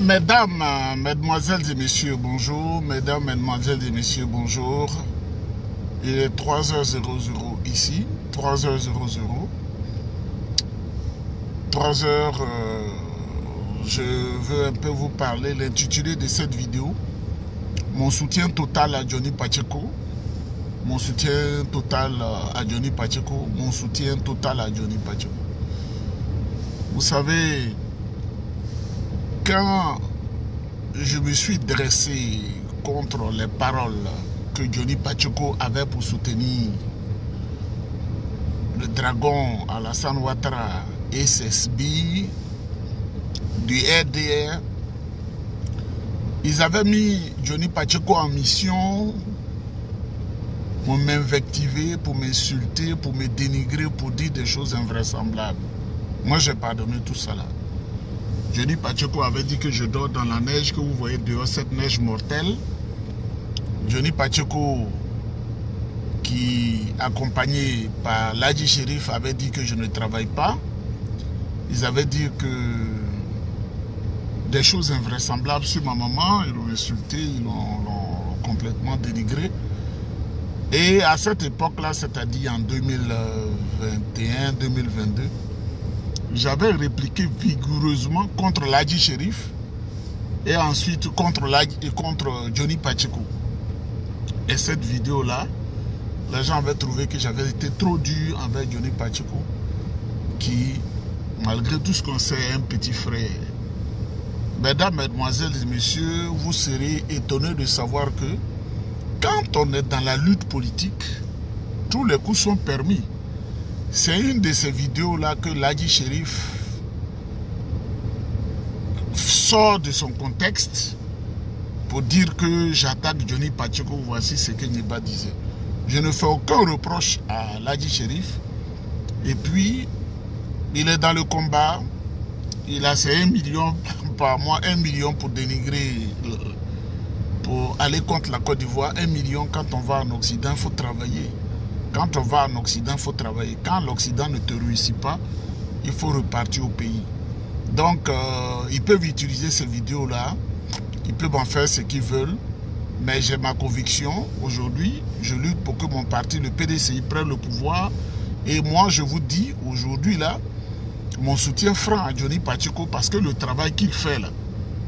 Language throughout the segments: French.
Mesdames, mesdemoiselles et messieurs, bonjour. Mesdames, mesdemoiselles et messieurs, bonjour. Il est 3h00 ici. 3h00. 3h, je veux un peu vous parler, l'intitulé de cette vidéo. Mon soutien total à Johnny Pacheco. Mon soutien total à Johnny Pacheco. Mon soutien total à Johnny Pacheco. Vous savez, quand je me suis dressé contre les paroles que Johnny Pacheco avait pour soutenir le dragon Alassane Ouattara et SSB du RDR, ils avaient mis Johnny Pacheco en mission pour m'invectiver, pour m'insulter, pour me dénigrer, pour dire des choses invraisemblables. Moi, j'ai pardonné tout cela. Johnny Pacheco avait dit que je dors dans la neige, que vous voyez dehors, cette neige mortelle. Johnny Pacheco, qui accompagné par Ladji Chérif, avait dit que je ne travaille pas. Ils avaient dit que des choses invraisemblables sur ma maman, ils l'ont insulté, ils l'ont complètement dénigré. Et à cette époque-là, c'est-à-dire en 2021-2022, j'avais répliqué vigoureusement contre Ladji Chérif et ensuite contre Johnny Pacheco. Et cette vidéo-là, les gens avaient trouvé que j'avais été trop dur envers Johnny Pacheco, qui, malgré tout ce qu'on sait, est un petit frère. Mesdames, mesdemoiselles et messieurs, vous serez étonnés de savoir que quand on est dans la lutte politique, tous les coups sont permis. C'est une de ces vidéos-là que Ladji Chérif sort de son contexte pour dire que j'attaque Johnny Pacheco. Voici ce que Niba disait. Je ne fais aucun reproche à Ladji Chérif. Et puis, il est dans le combat. Il a ses 1 million par mois, 1 million pour dénigrer, pour aller contre la Côte d'Ivoire. 1 million, quand on va en Occident, il faut travailler. Quand on va en Occident, il faut travailler. Quand l'Occident ne te réussit pas, il faut repartir au pays. Donc, ils peuvent utiliser ces vidéos-là. Ils peuvent en faire ce qu'ils veulent. Mais j'ai ma conviction. Aujourd'hui, je lutte pour que mon parti, le PDCI, prenne le pouvoir. Et moi, je vous dis, aujourd'hui, là, mon soutien franc à Johnny Pacheco, parce que le travail qu'il fait, là,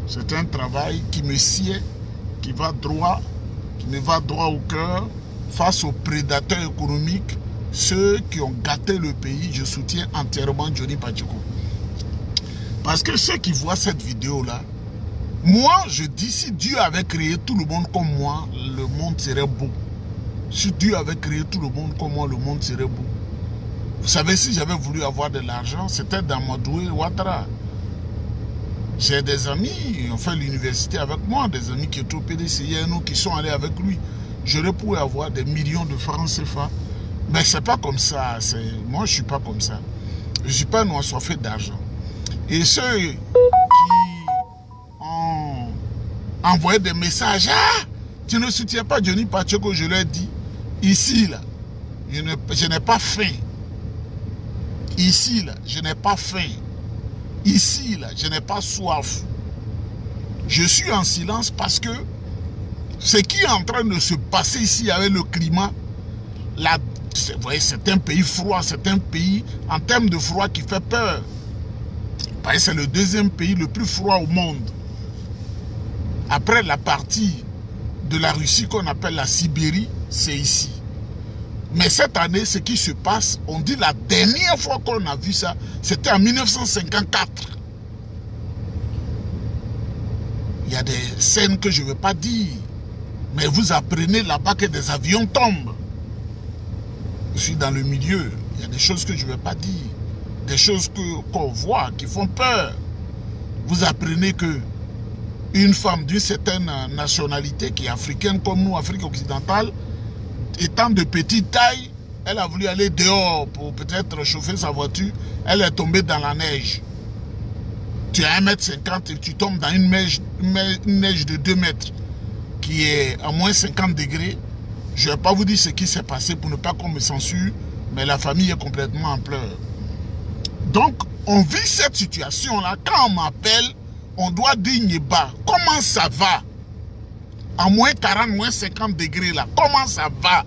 c'est un travail qui me sied, qui me va droit au cœur. Face aux prédateurs économiques, ceux qui ont gâté le pays, je soutiens entièrement Johnny Pacheco. Parce que ceux qui voient cette vidéo-là, moi, je dis, si Dieu avait créé tout le monde comme moi, le monde serait beau. Si Dieu avait créé tout le monde comme moi, le monde serait beau. Vous savez, si j'avais voulu avoir de l'argent, c'était dans Madoué Ouattara. J'ai des amis, ils ont fait l'université avec moi, des amis qui étaient au PDCI, qui sont allés avec lui. J'aurais pu avoir des millions de francs CFA. Mais c'est pas comme ça. Moi, je ne suis pas comme ça. Je ne suis pas un assoiffé d'argent. Et ceux qui ont envoyé des messages, ah, tu ne soutiens pas Johnny Pacheco, je leur dis, ici, là, je n'ai pas faim. Ici, là, je n'ai pas faim. Ici, là, je n'ai pas soif. Je suis en silence parce que ce qui est en train de se passer ici avec le climat, vous voyez, c'est un pays froid, c'est un pays en termes de froid qui fait peur. C'est le deuxième pays le plus froid au monde. Après la partie de la Russie qu'on appelle la Sibérie, c'est ici. Mais cette année, ce qui se passe, on dit la dernière fois qu'on a vu ça, c'était en 1954. Il y a des scènes que je ne vais pas dire. Mais vous apprenez là-bas que des avions tombent. Je suis dans le milieu. Il y a des choses que je ne vais pas dire. Des choses qu'on voit qui font peur. Vous apprenez que une femme d'une certaine nationalité qui est africaine comme nous, Afrique occidentale, étant de petite taille, elle a voulu aller dehors pour peut-être chauffer sa voiture. Elle est tombée dans la neige. Tu as 1,50 m et tu tombes dans une neige de 2 mètres. Qui est à moins 50 degrés. Je ne vais pas vous dire ce qui s'est passé pour ne pas qu'on me censure, mais la famille est complètement en pleurs. Donc, on vit cette situation-là. Quand on m'appelle on doit dire Nyeba. Comment ça va? À moins 40, moins 50 degrés là. Comment ça va?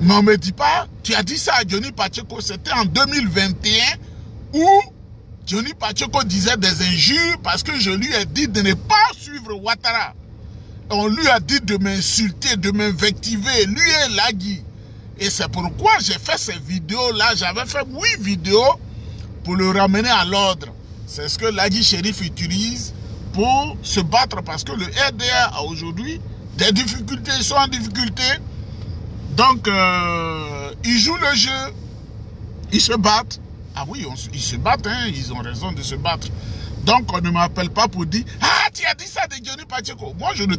Mais on ne me dit pas, tu as dit ça à Johnny Pacheco, c'était en 2021 où Johnny Pacheco disait des injures parce que je lui ai dit de ne pas suivre Ouattara. On lui a dit de m'insulter, de m'invectiver, lui et Lagui. Et c'est pourquoi j'ai fait ces vidéos-là. J'avais fait 8 vidéos pour le ramener à l'ordre. C'est ce que Lagui Chérif utilise pour se battre parce que le RDA a aujourd'hui des difficultés, ils sont en difficulté. Donc, ils jouent le jeu, ils se battent. Ah oui, ils se battent, hein, ils ont raison de se battre. Donc, on ne m'appelle pas pour dire « Ah, tu as dit ça de Johnny Pacheco ». Moi, je ne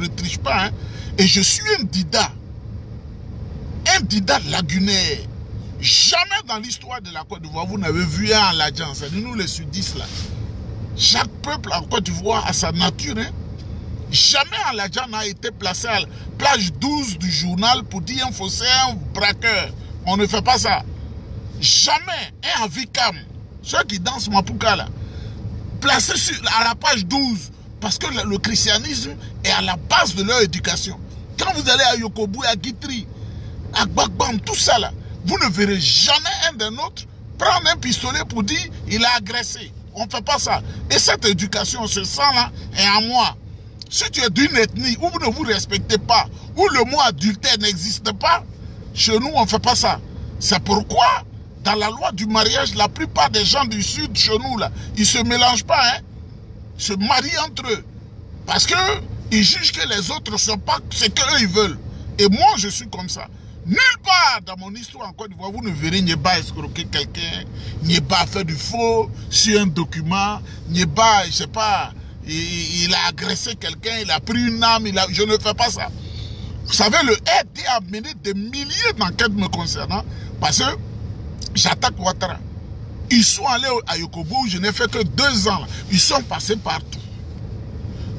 triche pas, hein. Et je suis un dida lagunaire. Jamais dans l'histoire de la Côte d'Ivoire, vous n'avez vu un en l'agence. C'est nous les sudistes, là. Chaque peuple en Côte d'Ivoire a sa nature, hein. Jamais Aladja n'a été placé à la page 12 du journal pour dire un faussaire, un braqueur. On ne fait pas ça. Jamais un Avikam, ceux qui dansent Mapuka là, placé à la page 12 parce que le christianisme est à la base de leur éducation. Quand vous allez à Yokobu, à Guitry, à Gbagbam, tout ça là, vous ne verrez jamais un des nôtres prendre un pistolet pour dire il a agressé. On ne fait pas ça. Et cette éducation, ce sang là, est à moi. Si tu es d'une ethnie où vous ne vous respectez pas, où le mot adultère n'existe pas, chez nous, on ne fait pas ça. C'est pourquoi, dans la loi du mariage, la plupart des gens du Sud, chez nous, là, ils ne se mélangent pas, hein. Ils se marient entre eux. Parce qu'ils jugent que les autres ne sont pas ce qu'eux, ils veulent. Et moi, je suis comme ça. Nulle part dans mon histoire en Côte d'Ivoire, vous ne verrez Nyeba escroquer quelqu'un, Nyeba faire du faux sur un document, Nyeba, je ne sais pas... Il a agressé quelqu'un, il a pris une âme, je ne fais pas ça. Vous savez, le RD a mené des milliers d'enquêtes me concernant parce que j'attaque Ouattara. Ils sont allés à Yokobo, je n'ai fait que 2 ans. Ils sont passés partout.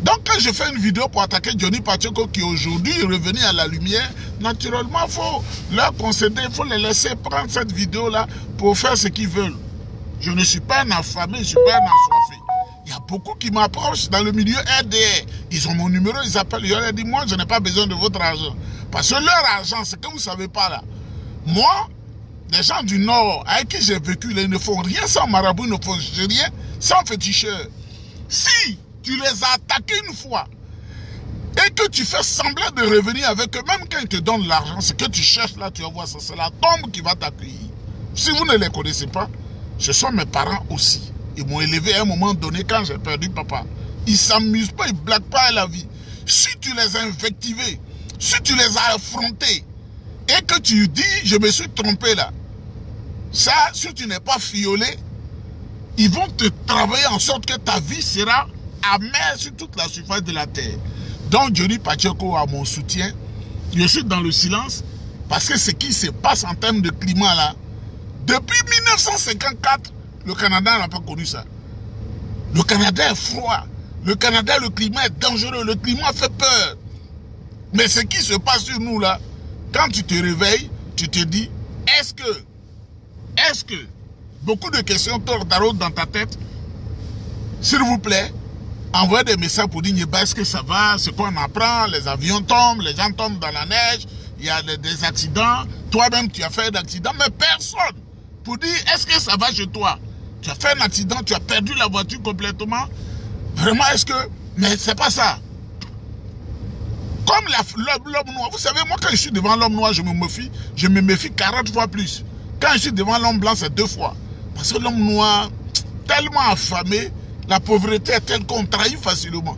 Donc quand je fais une vidéo pour attaquer Johnny Pacheco qui aujourd'hui est revenu à la lumière, naturellement il faut leur concéder, il faut les laisser prendre cette vidéo-là pour faire ce qu'ils veulent. Je ne suis pas un affamé, je ne suis pas un assoiffé. Il y a beaucoup qui m'approchent dans le milieu RDR. Ils ont mon numéro, ils appellent. Je leur dis, moi, je n'ai pas besoin de votre argent. Parce que leur argent, c'est que vous ne savez pas là. Moi, les gens du Nord, avec qui j'ai vécu, ils ne font rien sans marabout, ils ne font rien sans féticheur. Si tu les as attaqués une fois et que tu fais semblant de revenir avec eux, même quand ils te donnent l'argent, ce que tu cherches là, tu vas voir ça, c'est la tombe qui va t'accueillir. Si vous ne les connaissez pas, ce sont mes parents aussi. Ils m'ont élevé à un moment donné quand j'ai perdu papa. Ils ne s'amusent pas, ils ne blaguent pas à la vie. Si tu les as invectivés, si tu les as affrontés, et que tu dis, je me suis trompé là, ça, si tu n'es pas fiolé, ils vont te travailler en sorte que ta vie sera amère sur toute la surface de la terre. Donc Johnny Pacheco a mon soutien. Je suis dans le silence parce que ce qui se passe en termes de climat là, depuis 1954, le Canada n'a pas connu ça. Le Canada est froid. Le Canada, le climat est dangereux. Le climat fait peur. Mais ce qui se passe sur nous là, quand tu te réveilles, tu te dis, est-ce que, beaucoup de questions tordent dans ta tête, s'il vous plaît, envoyez des messages pour dire, est-ce que ça va, ce qu'on apprend, les avions tombent, les gens tombent dans la neige, il y a des accidents, toi-même tu as fait un accident, mais personne pour dire, est-ce que ça va chez toi? Tu as fait un accident, tu as perdu la voiture complètement. Vraiment, est-ce que... Mais c'est pas ça. Comme l'homme noir. Vous savez, moi, quand je suis devant l'homme noir, je me méfie 40 fois plus. Quand je suis devant l'homme blanc, c'est 2 fois. Parce que l'homme noir, tellement affamé, la pauvreté est telle qu'on trahit facilement.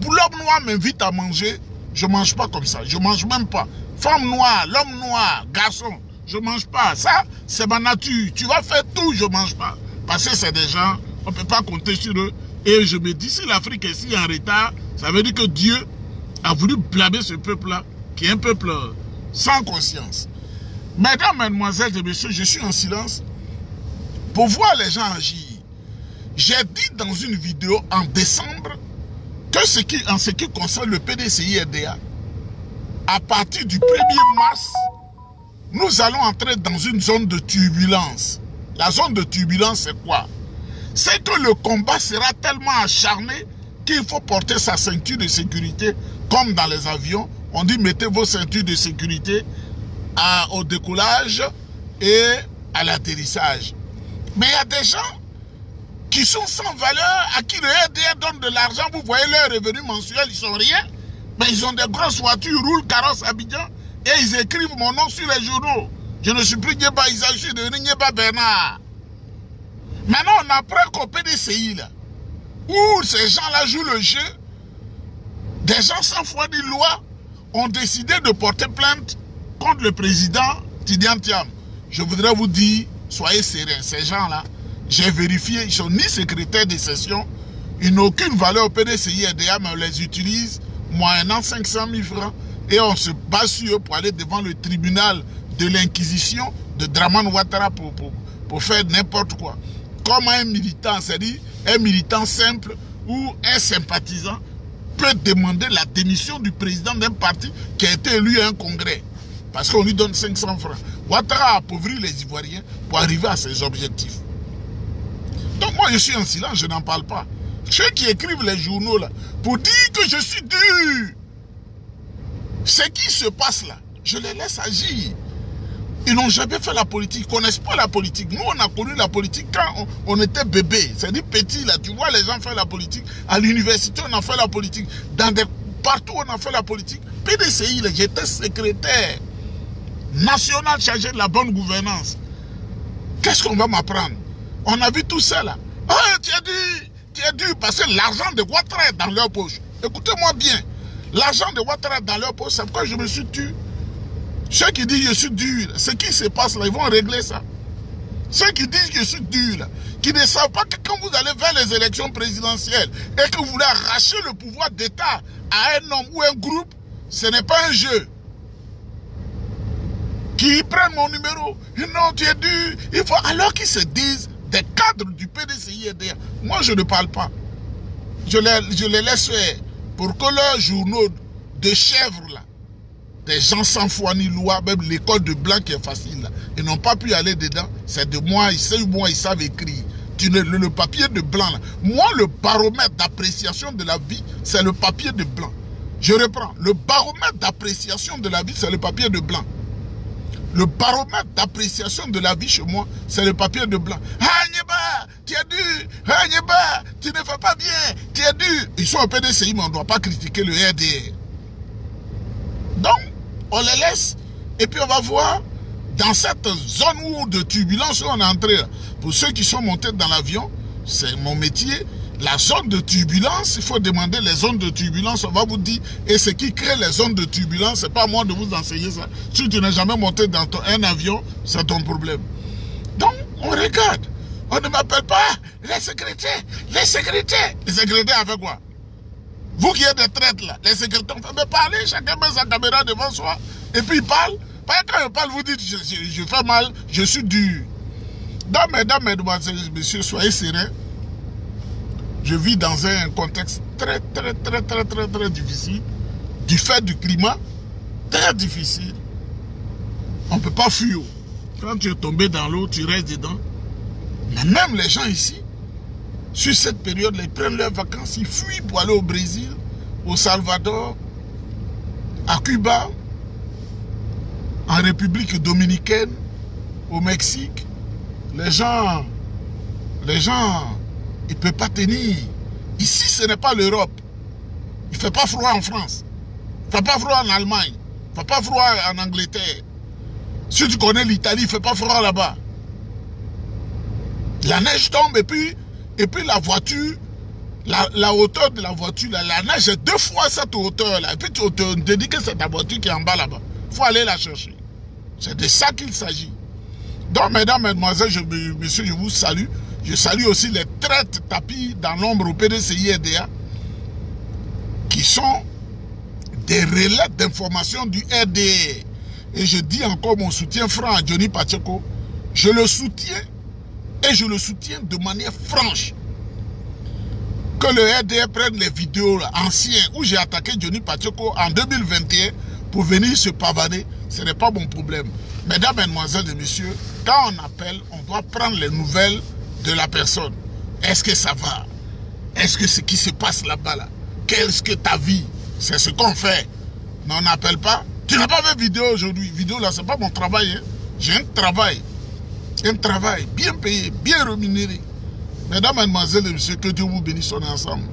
L'homme noir m'invite à manger, je ne mange pas comme ça. Je ne mange même pas. Femme noire, l'homme noir, garçon, je ne mange pas. Ça, c'est ma nature. Tu vas faire tout, je ne mange pas. Parce que c'est des gens, on ne peut pas compter sur eux. Et je me dis, si l'Afrique est si en retard, ça veut dire que Dieu a voulu blâmer ce peuple-là, qui est un peuple sans conscience. Mesdames, mesdemoiselles et messieurs, je suis en silence pour voir les gens agir. J'ai dit dans une vidéo en décembre que en ce qui concerne le PDCI-RDA, à partir du 1er mars, nous allons entrer dans une zone de turbulence. La zone de turbulence, c'est quoi? c'est que le combat sera tellement acharné qu'il faut porter sa ceinture de sécurité, comme dans les avions. On dit mettez vos ceintures de sécurité au décollage et à l'atterrissage. Mais il y a des gens qui sont sans valeur, à qui le RDR donne de l'argent, vous voyez leurs revenus mensuels, ils sont rien. Mais ils ont des grosses voitures, roulent carrosse Abidjan, et ils écrivent mon nom sur les journaux. Je ne suis plus Nieba Isaac, je suis devenu Nieba Bernard. Maintenant, on apprend qu'au PDCI, là, où ces gens-là jouent le jeu, des gens sans foi ni loi ont décidé de porter plainte contre le président Tidiane Thiam. Je voudrais vous dire, soyez sereins, ces gens-là, j'ai vérifié, ils ne sont ni secrétaires de session, ils n'ont aucune valeur au PDCI RDA, mais on les utilise moyennant 500 000 francs et on se base sur eux pour aller devant le tribunal de l'inquisition de Draman Ouattara pour faire n'importe quoi. Comme un militant, c'est-à-dire un militant simple ou un sympathisant peut demander la démission du président d'un parti qui a été élu à un congrès parce qu'on lui donne 500 francs. Ouattara a appauvri les Ivoiriens pour arriver à ses objectifs. Donc moi je suis en silence, je n'en parle pas. Ceux qui écrivent les journaux là, pour dire que je suis dur, ce qui se passe là, je les laisse agir. Ils n'ont jamais fait la politique, ils ne connaissent pas la politique. Nous on a connu la politique quand on était bébé, c'est-à-dire petit là, tu vois les gens faire la politique. À l'université on a fait la politique, partout on a fait la politique. PDCI, j'étais secrétaire national chargé de la bonne gouvernance. Qu'est-ce qu'on va m'apprendre? On a vu tout ça là. Ah, tu as dû passer l'argent de Ouattara dans leur poche. Écoutez-moi bien. L'argent de Ouattara dans leur poche, c'est pourquoi je me suis tué. Ceux qui disent je suis dur, ce qui se passe là, ils vont régler ça. Ceux qui disent je suis dur, là, qui ne savent pas que quand vous allez vers les élections présidentielles et que vous voulez arracher le pouvoir d'État à un homme ou un groupe, ce n'est pas un jeu. Qui prennent mon numéro, non, tu es dur, il faut, alors qu'ils se disent des cadres du PDCI et RDA. Moi, je ne parle pas. Je les laisse faire pour que leurs journaux de chèvres, là, des gens sans foi ni loi, même l'école de blanc qui est facile, là, ils n'ont pas pu aller dedans. C'est de moi, ils savent écrire. Le papier de blanc, là. Moi, le baromètre d'appréciation de la vie, c'est le papier de blanc. Je reprends. Le baromètre d'appréciation de la vie, c'est le papier de blanc. Le baromètre d'appréciation de la vie chez moi, c'est le papier de blanc. Ah, Nieba, tu es dur. Ah, Nieba, tu ne fais pas bien. Tu es dur. Ils sont au PDCI, mais on ne doit pas critiquer le RDR. Donc, on les laisse. Et puis, on va voir, dans cette zone de turbulence où on est entré, pour ceux qui sont montés dans l'avion, c'est mon métier. La zone de turbulence, il faut demander les zones de turbulence, on va vous dire, et ce qui crée les zones de turbulence, c'est pas moi de vous enseigner ça. Si tu n'as jamais monté dans un avion, c'est ton problème. Donc, on regarde. On ne m'appelle pas les secrétaires. Les secrétaires. Les secrétaires avec quoi? Vous qui êtes des traites là, les secrétaires, on fait parler, chacun met sa caméra devant soi, et puis il parle. Quand il parle, vous dites, je fais mal, je suis dur. Donc, mesdames, mesdemoiselles, messieurs, soyez sereins. Je vis dans un contexte très difficile, du fait du climat, très difficile. On ne peut pas fuir. Quand tu es tombé dans l'eau, tu restes dedans. Mais même les gens ici, sur cette période, ils prennent leurs vacances, ils fuient pour aller au Brésil, au Salvador, à Cuba, en République dominicaine, au Mexique. Les gens, ils ne peuvent pas tenir. Ici, ce n'est pas l'Europe. Il ne fait pas froid en France. Il ne fait pas froid en Allemagne. Il ne fait pas froid en Angleterre. Si tu connais l'Italie, il ne fait pas froid là-bas. La neige tombe et puis la voiture, la hauteur de la voiture, la neige est 2 fois cette hauteur-là. Et puis tu te dis que c'est ta voiture qui est en bas là-bas. Il faut aller la chercher. C'est de ça qu'il s'agit. Donc, mesdames, mesdemoiselles, messieurs, je vous salue. Je salue aussi les traites tapis dans l'ombre au PDCI RDA qui sont des relais d'information du RDR. Et je dis encore mon soutien franc à Johnny Pacheco. Je le soutiens et je le soutiens de manière franche. Que le RDR prenne les vidéos là, anciennes où j'ai attaqué Johnny Pacheco en 2021 pour venir se pavaner, ce n'est pas mon problème. Mesdames, mesdemoiselles et messieurs, quand on appelle, on doit prendre les nouvelles de la personne. Est-ce que ça va? Est-ce que ce qui se passe là-bas, là, qu'est-ce que ta vie? C'est ce qu'on fait. Mais on n'appelle pas. Tu n'as pas fait vidéo aujourd'hui. Vidéo là, c'est pas mon travail. Hein. J'ai un travail. Un travail bien payé, bien rémunéré. Mesdames, Mademoiselles et Messieurs, que Dieu vous bénisse, on est ensemble.